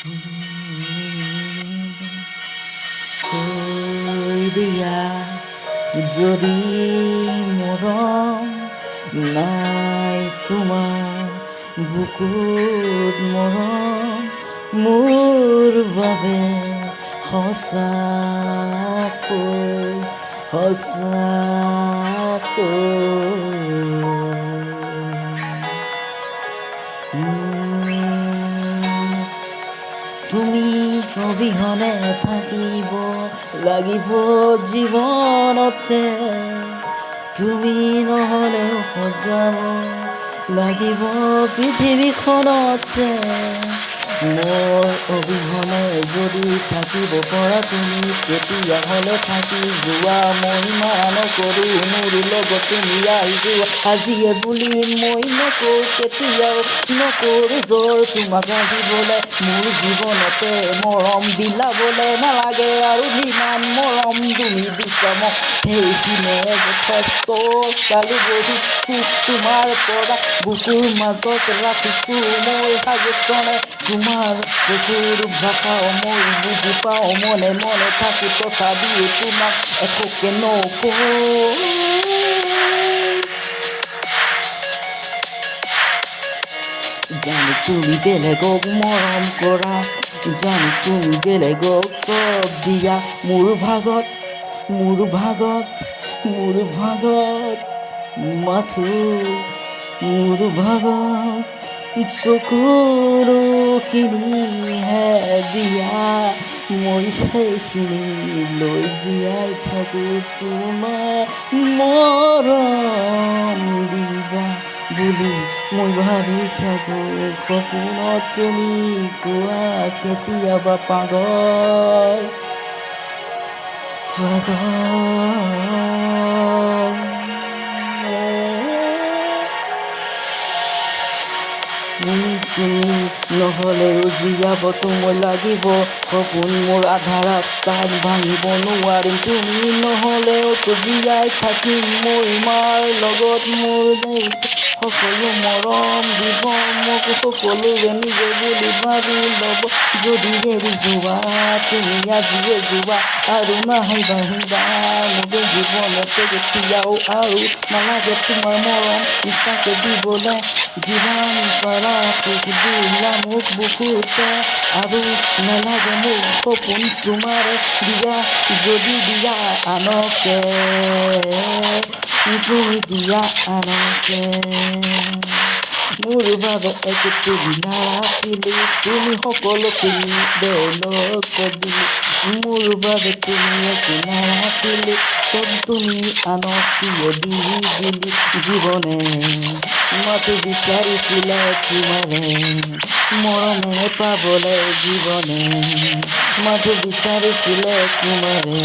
কৈ দিয়া যদি মৰম নাই তোমাৰ বুকুত মৰম মোৰ বাবে সঁচাকৈ তুমি অবিহনে থাকিব লাগিব জীৱনতে তুমি নহ'লেও সজাব লাগিব পৃথিৱীখনতে মোৰ অবিহনে যদি থাকিব পৰা তুমি তেতিয়াহ'লে থাকি যোৱা মই মানো কৰোঁ মোৰ লগত তুমি আহি যোৱা আজিয়ে বুলি মই নকওঁ কেতিয়াও নকৰোঁ জোৰ তোমাক আহিবলৈ মোৰ জীৱনতে মৰম বিলাবলৈ নালাগে আৰু যিমান মৰম তুমি দিছা মোক সেইখিনিয়ে যথেষ্ট কালি বহিছোঁ তোমাৰ পৰা বুকুৰ মাজত ৰাখিছোঁ মই সাজেনে তোমাৰ চকুৰ ভাষা মই বুজি পাওঁ মনে মনে থাকি তথাপিও তোমাক একোকে নকওঁ জানো তুমি বেলেগক মৰম কৰা জানো তুমি বেলেগক চব দিয়া মোৰ ভাগত মাথো মোৰ ভাগত চকুলোখিনিহে দিয়া মই সেইখিনি লৈ জীয়াই থাকোঁ তোমাৰ মৰম দিবা বুলি মই ভাবি থাকোঁ সপোনত তুমি কোৱা কেতিয়াবা পাগল তুমি নহ'লেও জীয়াবতো মই লাগিব সপোন মোৰ আধা ৰাস্তাত ভাঙিব নোৱাৰিম তুমি নহ'লেওতো জীয়াই থাকিম মই মাৰ লগত মোৰ সকলো মৰম দিব মোক সকলোৱে নিজে বুলি ভাবি ল'ব যদি এৰি যোৱা তুমি আজিয়ে যোৱা আৰু নাহিবা মোক জীৱনতে কেতিয়াও আৰু নালাগে তোমাৰ মৰম ইচ্ছাকে দিবলৈ যিমান পাৰা সুখ দিলা মোক বুকুতে আৰু নালাগে মোক সপোন তোমাৰ দিয়া যদি দিয়া আনকে তুমি দিয়া আনকে মোৰ বাবে একো তুমি নাৰাখিলি তুমি সকলোখিনি বেলেগক দিলি মোৰ বাবে তুমি একো নাৰাখিলি চব তুমি আনক কিয় দি দিলি জীৱনে মাথো বিচাৰিছিলে তোমাৰে মৰমে পাবলৈ জীৱনে মাথো বিচাৰিছিলে তোমাৰে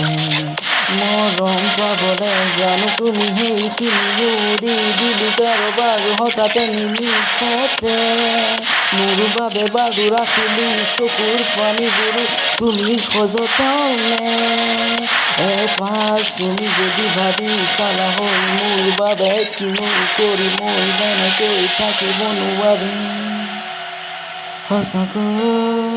মৰম পাবলৈ জানো তুমি সেইখিনি দি দিলি কাৰোবাৰ হঠাতে নিমিষতে মোৰ বাবে বাৰু ৰাখিলি চকুৰ পানীবোৰ তুমি সযতনে এপাক তুমি যদি ভাবি চালা হৈ মোৰ বাবে কিনো কৰি মই যেনেকৈ থাকিব নোৱাৰিম সঁচাকৈ